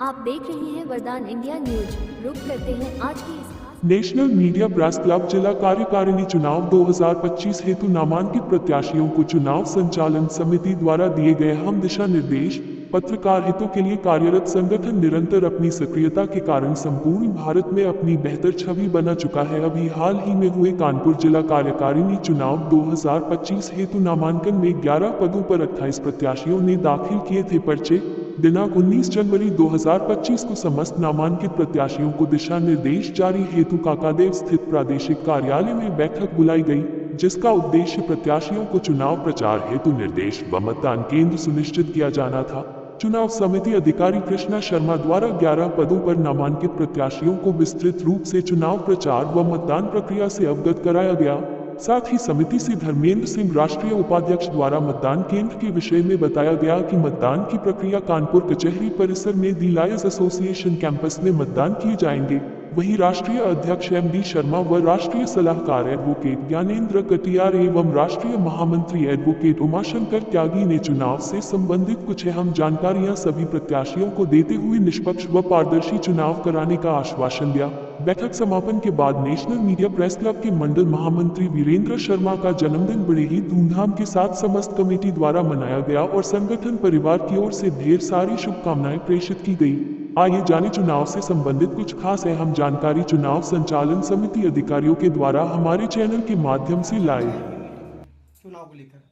आप देख रहे हैं वरदान इंडिया न्यूज। रुक करते हैं आज की इस खास नेशनल मीडिया प्रेस क्लब जिला कार्यकारिणी चुनाव 2025 हेतु नामांकित प्रत्याशियों को चुनाव संचालन समिति द्वारा दिए गए हम दिशा निर्देश। पत्रकार हितों के लिए कार्यरत संगठन निरंतर अपनी सक्रियता के कारण संपूर्ण भारत में अपनी बेहतर छवि बना चुका है। अभी हाल ही में हुए कानपुर जिला कार्यकारिणी चुनाव 2025 हेतु नामांकन में 11 पदों पर 28 प्रत्याशियों ने दाखिल किए थे पर्चे। दिनांक 19 जनवरी 2025 को समस्त नामांकित प्रत्याशियों को दिशा निर्देश जारी हेतु काकादेव स्थित प्रादेशिक कार्यालय में बैठक बुलाई गई, जिसका उद्देश्य प्रत्याशियों को चुनाव प्रचार हेतु निर्देश व मतदान केंद्र सुनिश्चित किया जाना था। चुनाव समिति अधिकारी कृष्णा शर्मा द्वारा 11 पदों पर नामांकित प्रत्याशियों को विस्तृत रूप से चुनाव प्रचार व मतदान प्रक्रिया से अवगत कराया गया। साथ ही समिति से धर्मेंद्र सिंह राष्ट्रीय उपाध्यक्ष द्वारा मतदान केंद्र के विषय में बताया गया कि मतदान की प्रक्रिया कानपुर कचहरी परिसर में दी लायर्स एसोसिएशन कैंपस में मतदान किए जाएंगे। वहीं राष्ट्रीय अध्यक्ष एम.डी. शर्मा व राष्ट्रीय सलाहकार एडवोकेट ज्ञानेंद्र कटियार एवं राष्ट्रीय महामंत्री एडवोकेट उमाशंकर त्यागी ने चुनाव से संबंधित कुछ अहम जानकारियां सभी प्रत्याशियों को देते हुए निष्पक्ष व पारदर्शी चुनाव कराने का आश्वासन दिया। बैठक समापन के बाद नेशनल मीडिया प्रेस क्लब के मंडल महामंत्री वीरेंद्र शर्मा का जन्मदिन बड़े ही धूमधाम के साथ समस्त कमेटी द्वारा मनाया गया और संगठन परिवार की ओर से ढेर सारी शुभकामनाएं प्रेषित की गई। आइए जाने चुनाव से संबंधित कुछ खास अहम जानकारी चुनाव संचालन समिति अधिकारियों के द्वारा हमारे चैनल के माध्यम से लाए। चुनाव को लेकर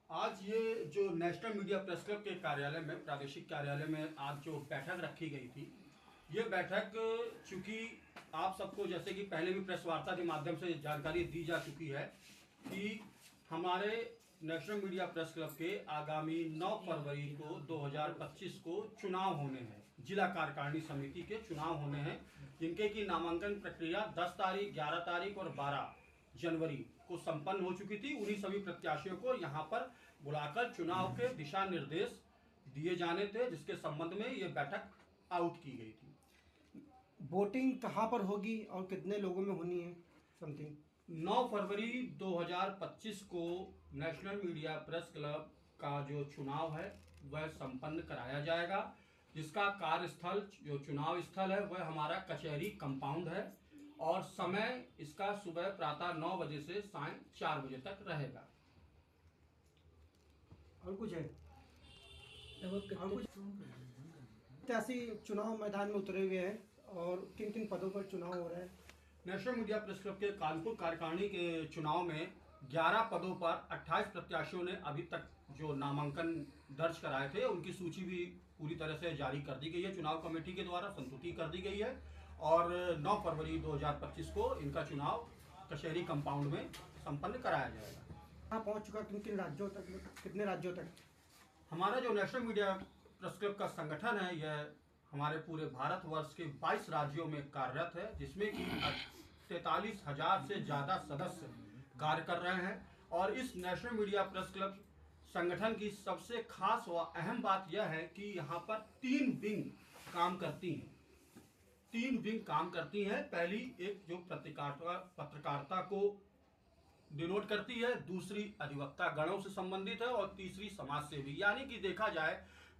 आज ये जो नेशनल मीडिया प्रेस क्लब के कार्यालय में, प्रादेशिक कार्यालय में आज जो बैठक रखी गई थी, ये बैठक चूंकि आप सबको जैसे कि पहले भी प्रेस वार्ता के माध्यम से जानकारी दी जा चुकी है कि हमारे नेशनल मीडिया प्रेस क्लब के आगामी 9 फरवरी को 2025 को चुनाव होने हैं। जिला कार्यकारिणी समिति के चुनाव होने हैं, जिनके की नामांकन प्रक्रिया 10 तारीख, 11 तारीख और 12 जनवरी को संपन्न हो चुकी थी। उन्हीं सभी प्रत्याशियों को यहाँ पर बुलाकर चुनाव के दिशा निर्देश दिए जाने थे, जिसके संबंध में ये बैठक आउट की गई थी। वोटिंग कहाँ पर होगी और कितने लोगों में होनी है? समथिंग 9 फरवरी 2025 को नेशनल मीडिया प्रेस क्लब का जो चुनाव है वह संपन्न कराया जाएगा, जिसका कार्यस्थल जो चुनाव स्थल है वह हमारा कचहरी कंपाउंड है और समय इसका सुबह प्रातः 9 बजे से सायं 4 बजे तक रहेगा। और कुछ है? प्रत्याशी चुनाव मैदान में उतरे हुए हैं और किन किन पदों पर चुनाव हो रहा है? नेशनल मीडिया प्रेस क्लब के कानपुर कार्यकारिणी के चुनाव में 11 पदों पर 28 प्रत्याशियों ने अभी तक जो नामांकन दर्ज कराए थे उनकी सूची भी पूरी तरह से जारी कर दी गई है, चुनाव कमेटी के द्वारा संस्तुति कर दी गई है और 9 फरवरी 2025 को इनका चुनाव कचहरी कंपाउंड में संपन्न कराया जाएगा। कहाँ पहुँच चुका, किन किन राज्यों तक, कितने राज्यों तक? हमारा जो नेशनल मीडिया प्रेस क्लब का संगठन है यह हमारे पूरे भारतवर्ष के 22 राज्यों में कार्यरत है, जिसमें कि 43,000 से ज़्यादा सदस्य कार्य कर रहे हैं। और इस नेशनल मीडिया प्रेस क्लब संगठन की सबसे खास व अहम बात यह है कि यहाँ पर 3 विंग काम करती हैं। 3 विंग काम करती हैं। पहली एक जो पत्रकारिता को डिनोट करती है, दूसरी अधिवक्ता गणों से संबंधित है और तीसरी समाज सेवी। यानी कि देखा जाए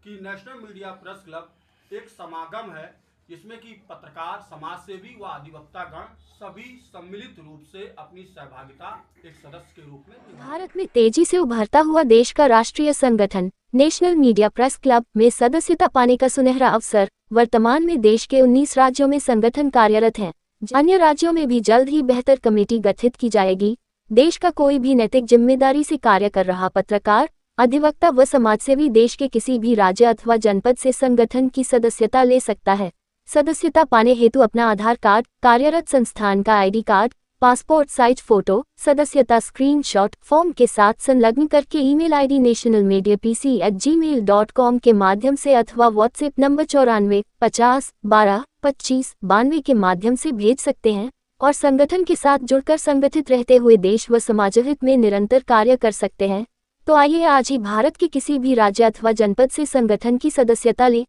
कि नेशनल मीडिया प्रेस क्लब एक समागम है जिसमें कि पत्रकार, समाज सेवी व अधिवक्ता गण सभी सम्मिलित रूप से अपनी सहभागिता एक सदस्य के रूप में। भारत में तेजी से उभरता हुआ देश का राष्ट्रीय संगठन नेशनल मीडिया प्रेस क्लब में सदस्यता पाने का सुनहरा अवसर। वर्तमान में देश के 19 राज्यों में संगठन कार्यरत है। अन्य राज्यों में भी जल्द ही बेहतर कमेटी गठित की जाएगी। देश का कोई भी नैतिक जिम्मेदारी से कार्य कर रहा पत्रकार, अधिवक्ता व समाजसेवी देश के किसी भी राज्य अथवा जनपद से संगठन की सदस्यता ले सकता है। सदस्यता पाने हेतु अपना आधार कार्ड, कार्यरत संस्थान का ID card, passport size photo, सदस्यता स्क्रीनशॉट फॉर्म के साथ संलग्न करके ईमेल आईडी nationalmediapc@gmail.com के माध्यम से अथवा व्हाट्सएप नंबर 94 50 12 25 92 के माध्यम से भेज सकते हैं और संगठन के साथ जुड़कर संगठित रहते हुए देश व समाजहित में निरंतर कार्य कर सकते हैं। तो आइए आज ही भारत के किसी भी राज्य अथवा जनपद से संगठन की सदस्यता लें।